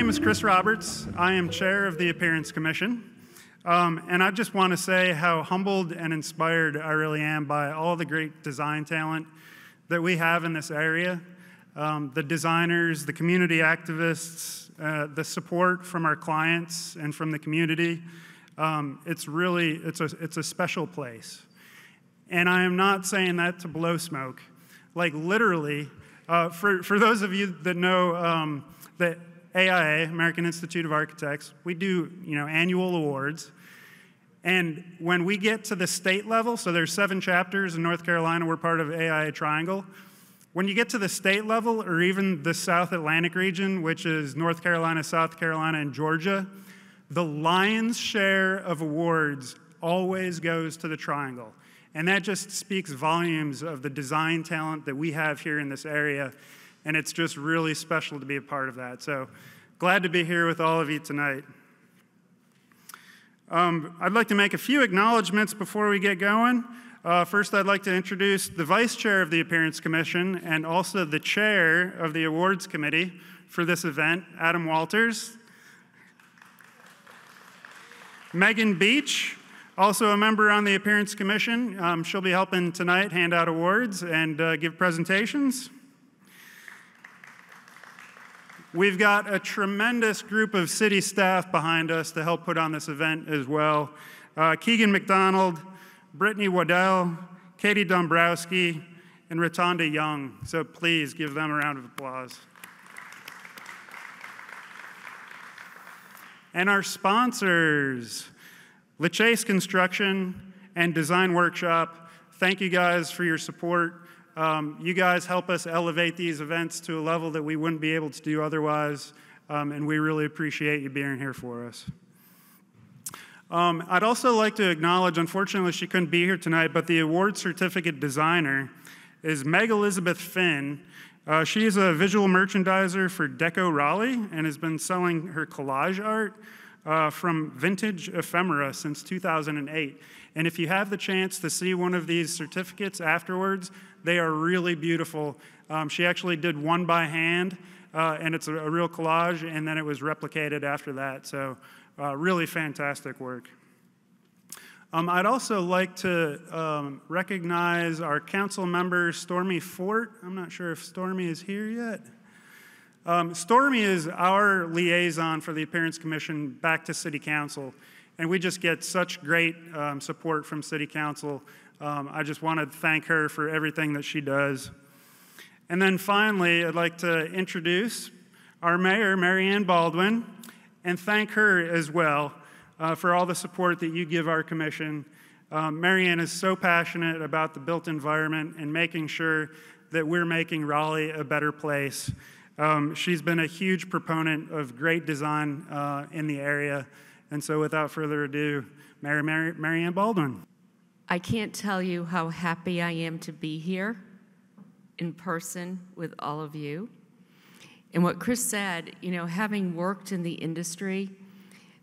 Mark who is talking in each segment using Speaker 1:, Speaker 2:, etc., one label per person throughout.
Speaker 1: name is Chris Roberts. I am chair of the Appearance Commission. And I just want to say how humbled and inspired I really am by all the great design talent that we have in this area. The designers, the community activists, the support from our clients and from the community. It's a special place. And I am not saying that to blow smoke. Like literally, for those of you that know that AIA, American Institute of Architects, we do annual awards. And when we get to the state level, so there's 7 chapters in North Carolina, we're part of AIA Triangle. When you get to the state level, or even the South Atlantic region, which is North Carolina, South Carolina, and Georgia, the lion's share of awards always goes to the Triangle. And that just speaks volumes of the design talent that we have here in this area. And it's just really special to be a part of that. So glad to be here with all of you tonight. I'd like to make a few acknowledgments before we get going. First, I'd like to introduce the Vice Chair of the Appearance Commission and also the Chair of the Awards Committee for this event, Adam Walters. Megan Beach, also a member on the Appearance Commission. She'll be helping tonight hand out awards and give presentations. We've got a tremendous group of city staff behind us to help put on this event as well. Keegan McDonald, Brittany Waddell, Katie Dombrowski, and Ratonda Young. So please give them a round of applause. And our sponsors, LaChase Construction and Design Workshop, thank you guys for your support. You guys help us elevate these events to a level that we wouldn't be able to do otherwise, and we really appreciate you being here for us. I'd also like to acknowledge, unfortunately she couldn't be here tonight, but the award certificate designer is Meg Elizabeth Finn. She is a visual merchandiser for Deco Raleigh and has been selling her collage art from vintage ephemera since 2008. And if you have the chance to see one of these certificates afterwards, they are really beautiful. She actually did one by hand, and it's a real collage, and then it was replicated after that. So really fantastic work. I'd also like to recognize our council member, Stormy Fort. I'm not sure if Stormy is here yet. Stormy is our liaison for the Appearance Commission back to City Council, and we just get such great support from City Council. I just want to thank her for everything that she does. And then finally, I'd like to introduce our mayor, Mary Ann Baldwin, and thank her as well for all the support that you give our commission. Mary Ann is so passionate about the built environment and making sure that we're making Raleigh a better place. She's been a huge proponent of great design in the area. And so without further ado, Mary Ann Baldwin.
Speaker 2: I can't tell you how happy I am to be here in person with all of you. And what Chris said, having worked in the industry,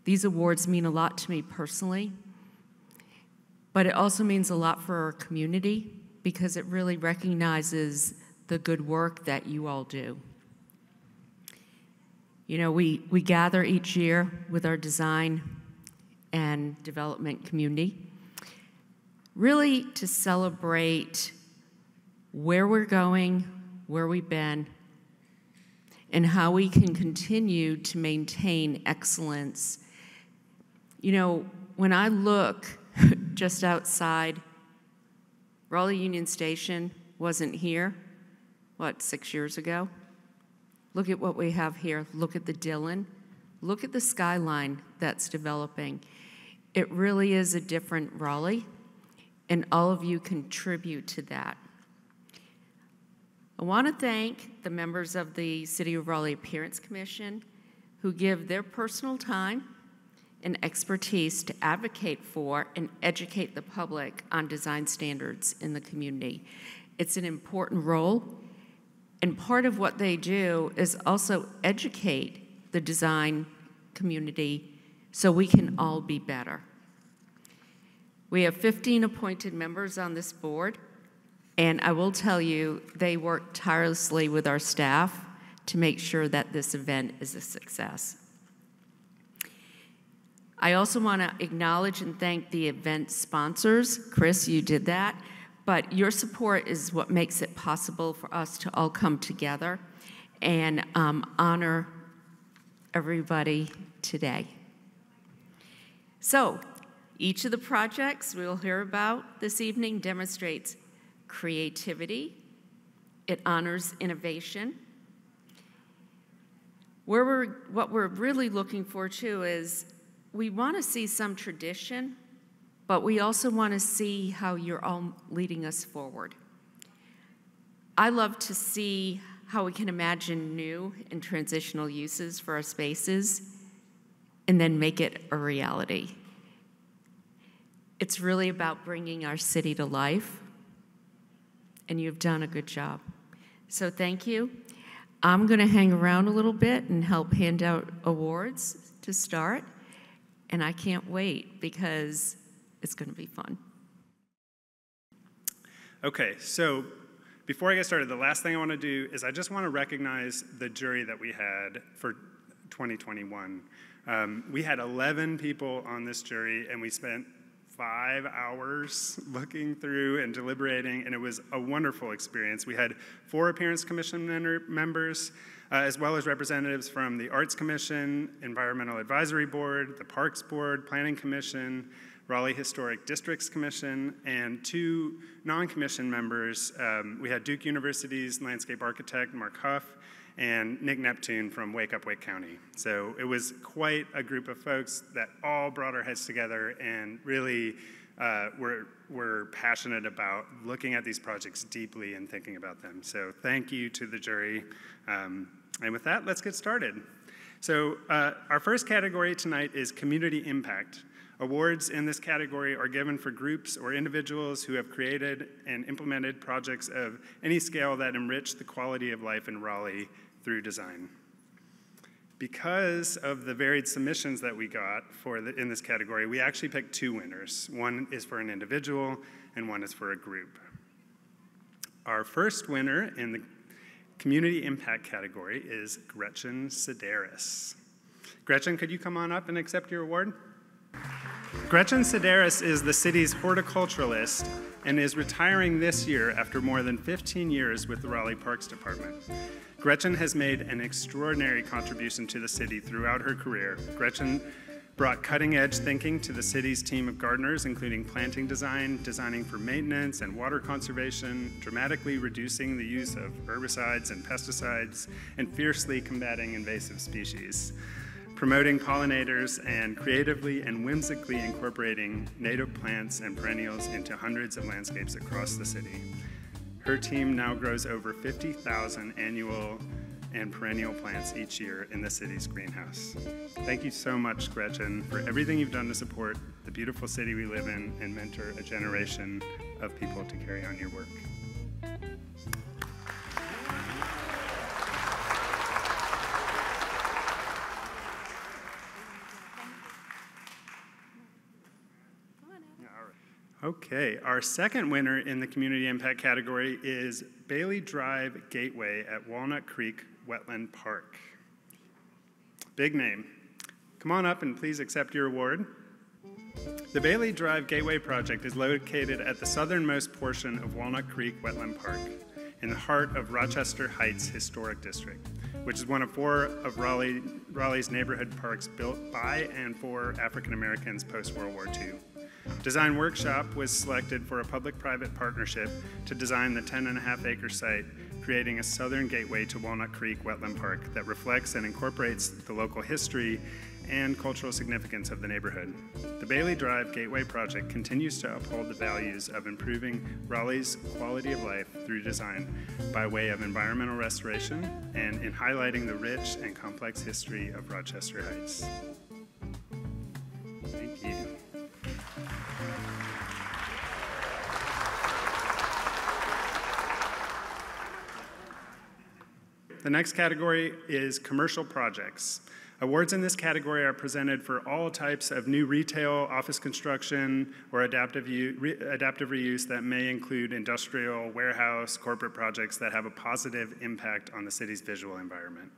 Speaker 2: these awards mean a lot to me personally, but it also means a lot for our community because it really recognizes the good work that you all do. We gather each year with our design and development community, really to celebrate where we're going, where we've been, and how we can continue to maintain excellence. When I look just outside, Raleigh Union Station wasn't here, 6 years ago? Look at what we have here. Look at the Dillon. Look at the skyline that's developing. It really is a different Raleigh, and all of you contribute to that. I want to thank the members of the City of Raleigh Appearance Commission who give their personal time and expertise to advocate for and educate the public on design standards in the community. It's an important role, and part of what they do is also educate the design community so we can all be better. We have 15 appointed members on this board, and I will tell you, they work tirelessly with our staff to make sure that this event is a success. I also want to acknowledge and thank the event sponsors. Chris, you did that, but your support is what makes it possible for us to all come together and honor everybody today. So, each of the projects we'll hear about this evening demonstrates creativity, it honors innovation. What we're really looking for too is we want to see some tradition, but we also want to see how you're all leading us forward. I love to see how we can imagine new and transitional uses for our spaces and then make it a reality. It's really about bringing our city to life, and you've done a good job. So thank you. I'm going to hang around a little bit and help hand out awards to start, and I can't wait because it's going to be fun.
Speaker 3: Okay, so before I get started, the last thing I want to do is I just want to recognize the jury that we had for 2021. We had 11 people on this jury, and we spent 5 hours looking through and deliberating, and it was a wonderful experience. We had 4 Appearance Commission members, as well as representatives from the Arts Commission, Environmental Advisory Board, the Parks Board, Planning Commission, Raleigh Historic Districts Commission, and 2 non-commission members. We had Duke University's landscape architect, Mark Huff, and Nick Neptune from Wake Up Wake County. So it was quite a group of folks that all brought our heads together and really were passionate about looking at these projects deeply and thinking about them. So thank you to the jury. And with that, let's get started. So our first category tonight is community impact. Awards in this category are given for groups or individuals who have created and implemented projects of any scale that enrich the quality of life in Raleigh through design. Because of the varied submissions that we got in this category, we actually picked 2 winners. One is for an individual and one is for a group. Our first winner in the community impact category is Gretchen Sedaris. Gretchen, could you come on up and accept your award? Gretchen Sedaris is the city's horticulturalist and is retiring this year after more than 15 years with the Raleigh Parks Department. Gretchen has made an extraordinary contribution to the city throughout her career. Gretchen brought cutting-edge thinking to the city's team of gardeners, including planting design, designing for maintenance and water conservation, dramatically reducing the use of herbicides and pesticides, and fiercely combating invasive species, promoting pollinators, and creatively and whimsically incorporating native plants and perennials into hundreds of landscapes across the city. Her team now grows over 50,000 annual and perennial plants each year in the city's greenhouse. Thank you so much, Gretchen, for everything you've done to support the beautiful city we live in and mentor a generation of people to carry on your work. Okay, our second winner in the community impact category is Bailey Drive Gateway at Walnut Creek Wetland Park. Big name. Come on up and please accept your award. The Bailey Drive Gateway project is located at the southernmost portion of Walnut Creek Wetland Park in the heart of Rochester Heights Historic District, which is one of 4 of Raleigh's neighborhood parks built by and for African Americans post-World War II. Design Workshop was selected for a public-private partnership to design the 10.5-acre site, creating a southern gateway to Walnut Creek Wetland Park that reflects and incorporates the local history and cultural significance of the neighborhood. The Bailey Drive Gateway project continues to uphold the values of improving Raleigh's quality of life through design by way of environmental restoration and in highlighting the rich and complex history of Rochester Heights. Thank you. The next category is commercial projects. Awards in this category are presented for all types of new retail, office construction, or adaptive reuse that may include industrial, warehouse, corporate projects that have a positive impact on the city's visual environment.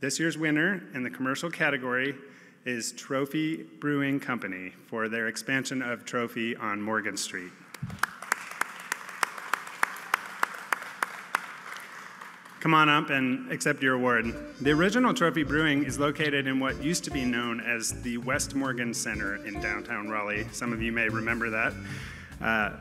Speaker 3: This year's winner in the commercial category is Trophy Brewing Company for their expansion of Trophy on Morgan Street. Come on up and accept your award. The original Trophy Brewing is located in what used to be known as the West Morgan Center in downtown Raleigh. Some of you may remember that.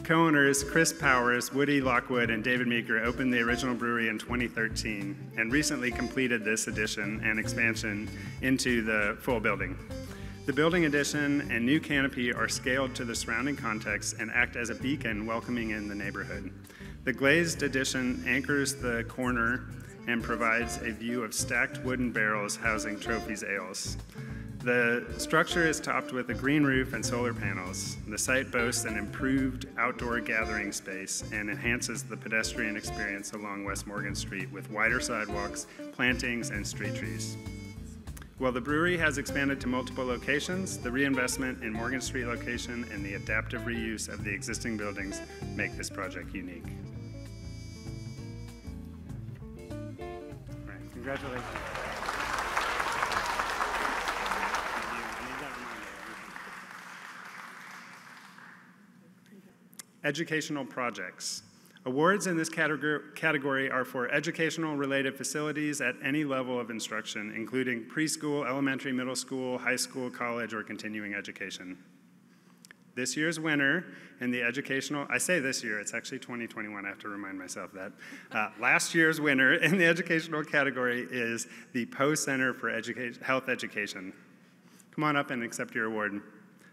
Speaker 3: Co-owners Chris Powers, Woody Lockwood, and David Meeker opened the original brewery in 2013 and recently completed this addition and expansion into the full building. The building addition and new canopy are scaled to the surrounding context and act as a beacon welcoming in the neighborhood. The glazed addition anchors the corner and provides a view of stacked wooden barrels housing Trophy's ales. The structure is topped with a green roof and solar panels. The site boasts an improved outdoor gathering space and enhances the pedestrian experience along West Morgan Street with wider sidewalks, plantings, and street trees. While the brewery has expanded to multiple locations, the reinvestment in Morgan Street location and the adaptive reuse of the existing buildings make this project unique. All right, congratulations. Educational projects. Awards in this category are for educational-related facilities at any level of instruction, including preschool, elementary, middle school, high school, college, or continuing education. This year's winner in the educational, I say this year, it's actually 2021, I have to remind myself that. Last year's winner in the educational category is the Poe Center for Health Education. Come on up and accept your award.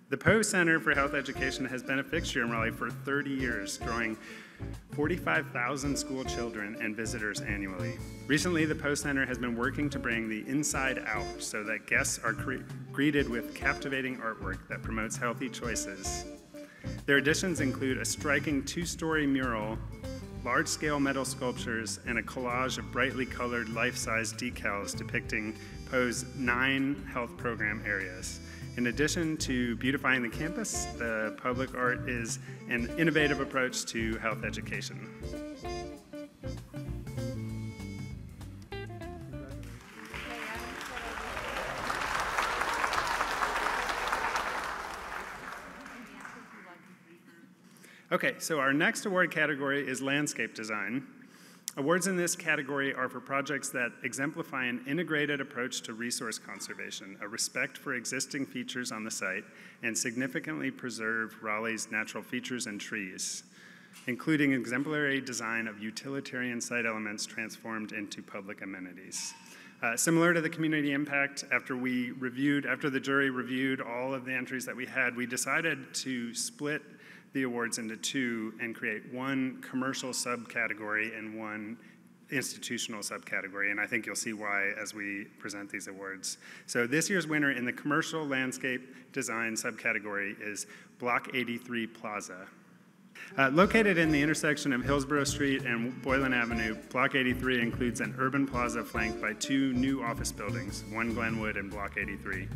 Speaker 3: The Poe Center for Health Education has been a fixture in Raleigh for 30 years, drawing 45,000 school children and visitors annually. Recently, the Poe Center has been working to bring the inside out so that guests are greeted with captivating artwork that promotes healthy choices. Their additions include a striking 2-story mural, large-scale metal sculptures, and a collage of brightly colored life-size decals depicting Poe's 9 health program areas. In addition to beautifying the campus, the public art is an innovative approach to health education. Okay, so our next award category is landscape design. Awards in this category are for projects that exemplify an integrated approach to resource conservation, a respect for existing features on the site, and significantly preserve Raleigh's natural features and trees, including exemplary design of utilitarian site elements transformed into public amenities. Similar to the community impact, after the jury reviewed all of the entries that we had, we decided to split the awards into 2 and create 1 commercial subcategory and 1 institutional subcategory, and I think you'll see why as we present these awards. So this year's winner in the commercial landscape design subcategory is BLOC 83 Plaza. Located in the intersection of Hillsborough Street and Boylan Avenue, BLOC 83 includes an urban plaza flanked by 2 new office buildings, 1 Glenwood and BLOC 83.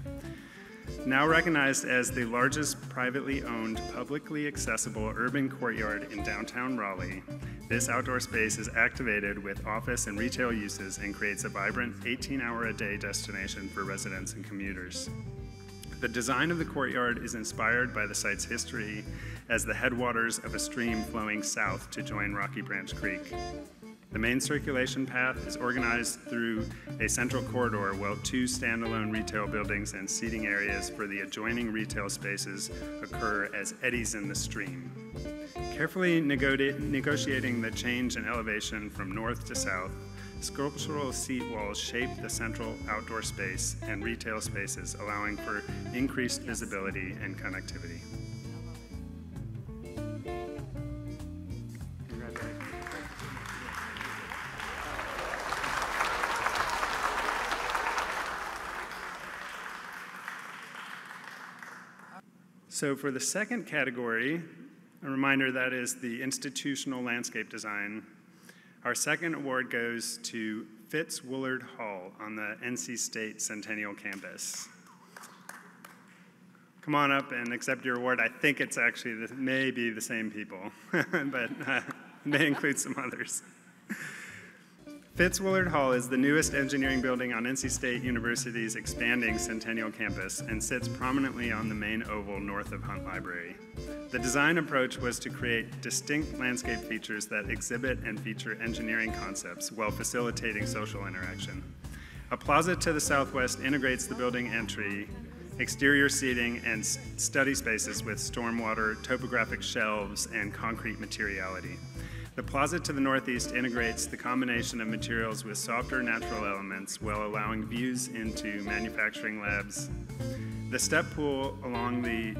Speaker 3: Now recognized as the largest privately owned, publicly accessible urban courtyard in downtown Raleigh, this outdoor space is activated with office and retail uses and creates a vibrant 18-hour-a-day destination for residents and commuters. The design of the courtyard is inspired by the site's history as the headwaters of a stream flowing south to join Rocky Branch Creek. The main circulation path is organized through a central corridor while 2 standalone retail buildings and seating areas for the adjoining retail spaces occur as eddies in the stream. Carefully negotiating the change in elevation from north to south, sculptural seat walls shape the central outdoor space and retail spaces, allowing for increased visibility and connectivity. So for the second category, a reminder that is the institutional landscape design, our second award goes to Fitts-Woolard Hall on the NC State Centennial Campus. Come on up and accept your award. I think it's actually, may be the same people, but may include some others. Fitts-Woolard Hall is the newest engineering building on NC State University's expanding Centennial Campus and sits prominently on the main oval north of Hunt Library. The design approach was to create distinct landscape features that exhibit and feature engineering concepts while facilitating social interaction. A plaza to the southwest integrates the building entry, exterior seating, and study spaces with stormwater, topographic shelves, and concrete materiality. The plaza to the northeast integrates the combination of materials with softer natural elements while allowing views into manufacturing labs. The step pool along the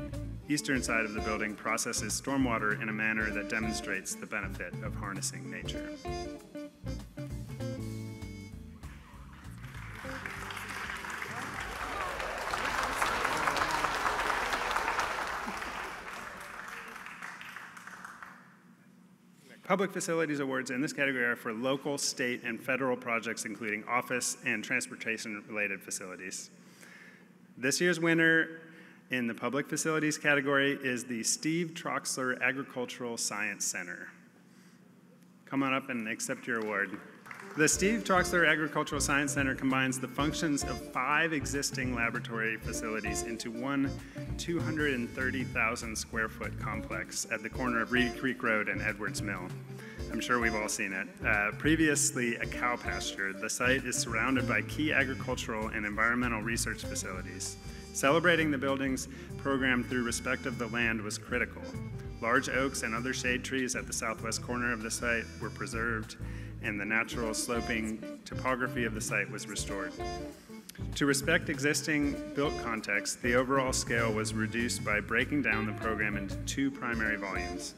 Speaker 3: eastern side of the building processes stormwater in a manner that demonstrates the benefit of harnessing nature. Public Facilities Awards in this category are for local, state, and federal projects, including office and transportation-related facilities. This year's winner in the Public Facilities category is the Steve Troxler Agricultural Science Center. Come on up and accept your award. The Steve Troxler Agricultural Science Center combines the functions of 5 existing laboratory facilities into one 230,000 square foot complex at the corner of Reedy Creek Road and Edwards Mill. I'm sure we've all seen it. Previously a cow pasture, the site is surrounded by key agricultural and environmental research facilities. Celebrating the building's program through respect of the land was critical. Large oaks and other shade trees at the southwest corner of the site were preserved, and the natural sloping topography of the site was restored. To respect existing built context, the overall scale was reduced by breaking down the program into 2 primary volumes.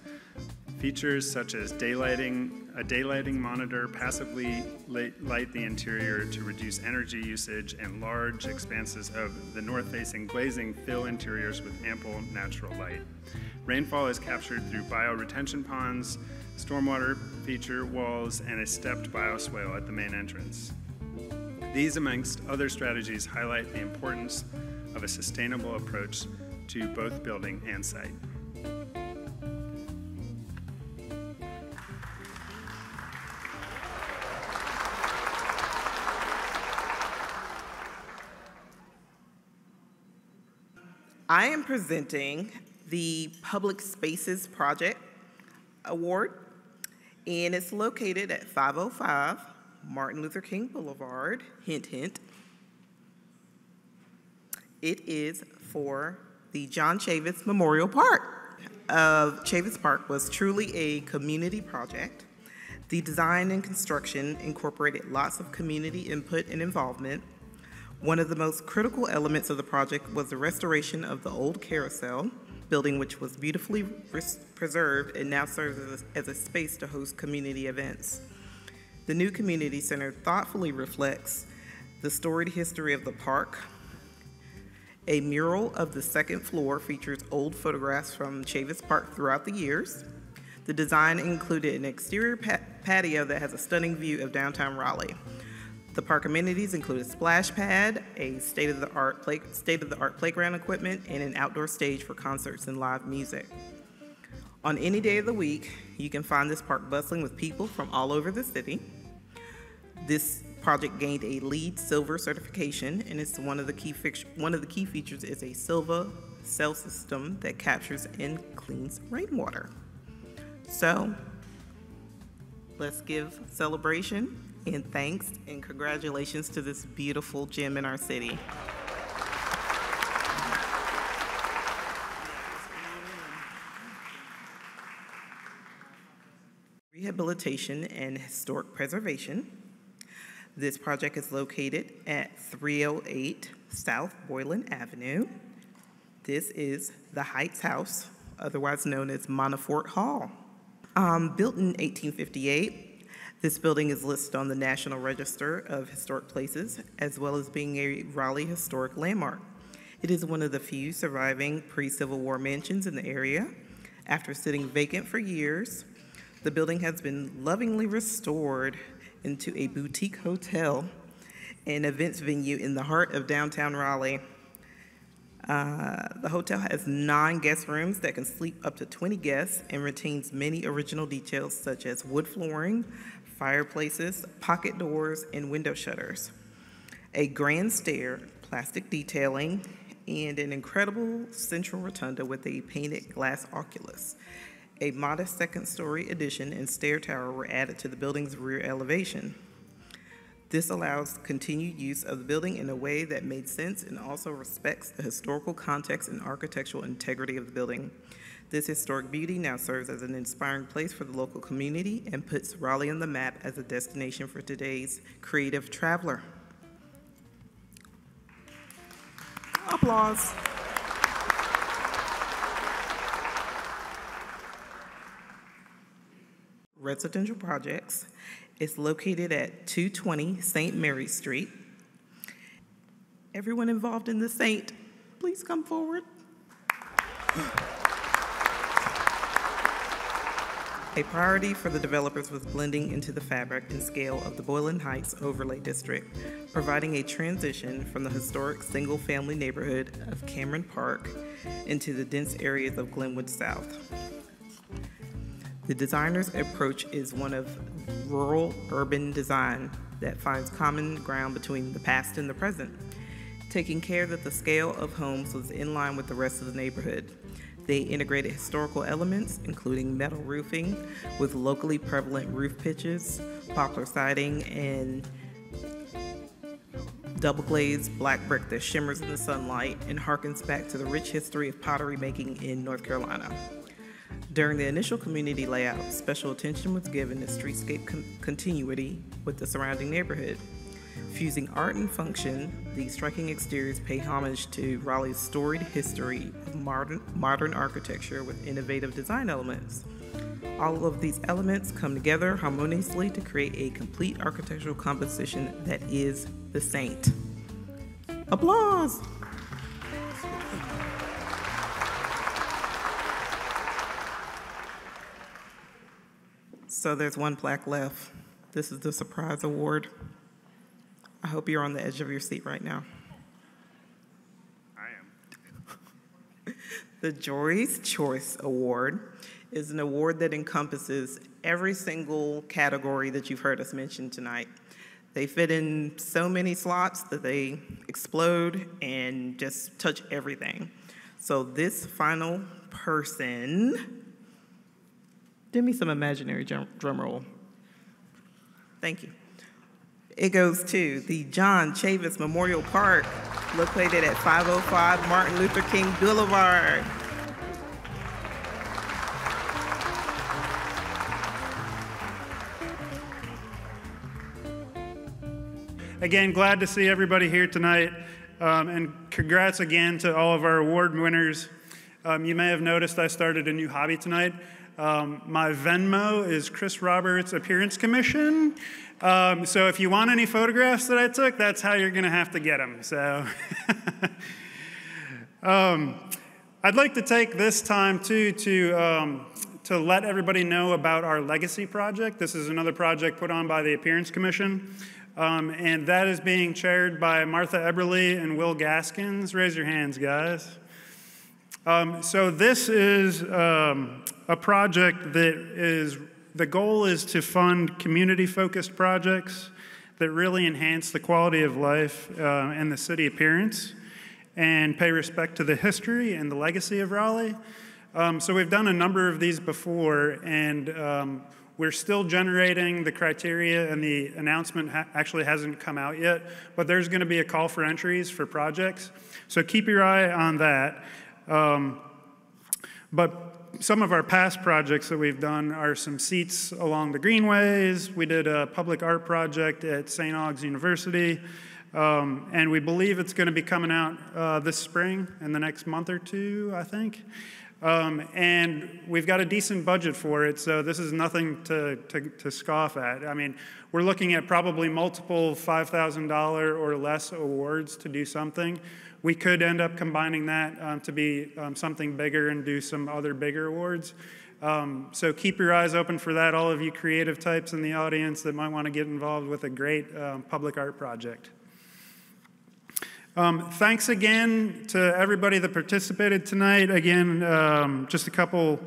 Speaker 3: Features such as a daylighting monitor passively light the interior to reduce energy usage, and large expanses of the north-facing glazing fill interiors with ample natural light. Rainfall is captured through bioretention ponds, stormwater feature walls, and a stepped bioswale at the main entrance. These, amongst other strategies, highlight the importance of a sustainable approach to both building and site.
Speaker 4: I am presenting the Public Spaces Project Award, and it's located at 505 Martin Luther King Boulevard, hint, hint. It is for the John Chavis Memorial Park. Chavis Park was truly a community project. The design and construction incorporated lots of community input and involvement. One of the most critical elements of the project was the restoration of the old carousel building, which was beautifully preserved and now serves as a space to host community events. The new community center thoughtfully reflects the storied history of the park. A mural of the second floor features old photographs from Chavis Park throughout the years. The design included an exterior patio that has a stunning view of downtown Raleigh. The park amenities include a splash pad, a state-of-the-art playground equipment, and an outdoor stage for concerts and live music. On any day of the week, you can find this park bustling with people from all over the city. This project gained a LEED Silver certification, and it's one of the key features is a silver cell system that captures and cleans rainwater. So, let's give celebration and thanks and congratulations to this beautiful gem in our city. Rehabilitation and historic preservation. This project is located at 308 South Boylan Avenue. This is the Heights House, otherwise known as Montfort Hall. Built in 1858, this building is listed on the National Register of Historic Places, as well as being a Raleigh historic landmark. It is one of the few surviving pre-Civil War mansions in the area. After sitting vacant for years, the building has been lovingly restored into a boutique hotel and events venue in the heart of downtown Raleigh. The hotel has 9 guest rooms that can sleep up to 20 guests and retains many original details such as wood flooring, fireplaces, pocket doors, and window shutters. A grand stair, plastic detailing, and an incredible central rotunda with a painted glass oculus. A modest second-story addition and stair tower were added to the building's rear elevation. This allows continued use of the building in a way that made sense and also respects the historical context and architectural integrity of the building. This historic beauty now serves as an inspiring place for the local community and puts Raleigh on the map as a destination for today's creative traveler. Applause. Residential projects. It's located at 220 St. Mary Street. Everyone involved in the Saint, please come forward. A priority for the developers was blending into the fabric and scale of the Boylan Heights Overlay District, providing a transition from the historic single-family neighborhood of Cameron Park into the dense areas of Glenwood South. The designer's approach is one of rural-urban design that finds common ground between the past and the present, taking care that the scale of homes was in line with the rest of the neighborhood. They integrated historical elements, including metal roofing with locally prevalent roof pitches, poplar siding, and double-glazed black brick that shimmers in the sunlight and harkens back to the rich history of pottery making in North Carolina. During the initial community layout, special attention was given to streetscape continuity with the surrounding neighborhood. Fusing art and function, these striking exteriors pay homage to Raleigh's storied history of modern architecture with innovative design elements. All of these elements come together harmoniously to create a complete architectural composition that is the Saint. Applause! So there's one plaque left. This is the surprise award. I hope you're on the edge of your seat right now.
Speaker 3: I am.
Speaker 4: The Jury's Choice Award is an award that encompasses every single category that you've heard us mention tonight. They fit in so many slots that they explode and just touch everything. So this final person, give me some imaginary drum roll. Thank you. It goes to the John Chavis Memorial Park, located at 505 Martin Luther King Boulevard.
Speaker 1: Again, glad to see everybody here tonight, and congrats again to all of our award winners. You may have noticed I started a new hobby tonight. My Venmo is Chris Roberts Appearance Commission. So if you want any photographs that I took, that's how you're gonna have to get them. So I'd like to take this time too to let everybody know about our Legacy project. This is another project put on by the Appearance Commission. And that is being chaired by Martha Eberly and Will Gaskins. Raise your hands, guys. So this is a project that is, the goal is to fund community-focused projects that really enhance the quality of life and the city appearance and pay respect to the history and the legacy of Raleigh. So we've done a number of these before, and we're still generating the criteria, and the announcement actually hasn't come out yet, but there's going to be a call for entries for projects. So keep your eye on that. But some of our past projects that we've done are some seats along the greenways. We did a public art project at St. Aug's University, and we believe it's going to be coming out this spring in the next month or two, I think. And we've got a decent budget for it, so this is nothing to scoff at. I mean, we're looking at probably multiple $5,000 or less awards to do something. We could end up combining that to be something bigger and do some other bigger awards. So keep your eyes open for that, all of you creative types in the audience that might want to get involved with a great public art project. Thanks again to everybody that participated tonight. Again, just a couple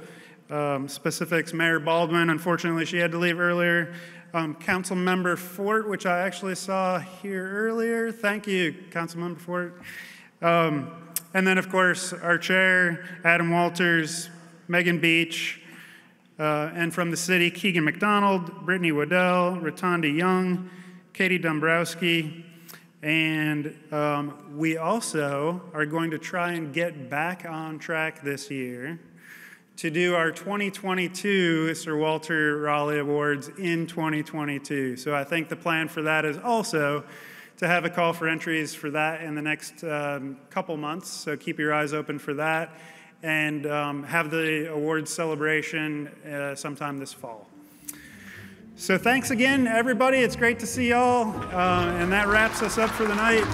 Speaker 1: specifics. Mayor Baldwin, unfortunately, she had to leave earlier. Councilmember Fort, which I actually saw here earlier. Thank you, Councilmember Fort. And then, of course, our chair, Adam Walters, Megan Beach, and from the city, Keegan McDonald, Brittany Waddell, Rotonda Young, Katie Dombrowski, and we also are going to try and get back on track this year to do our 2022 Sir Walter Raleigh Awards in 2022. So I think the plan for that is also to have a call for entries for that in the next couple months. So keep your eyes open for that, and have the awards celebration sometime this fall. So thanks again, everybody. It's great to see y'all, and that wraps us up for the night.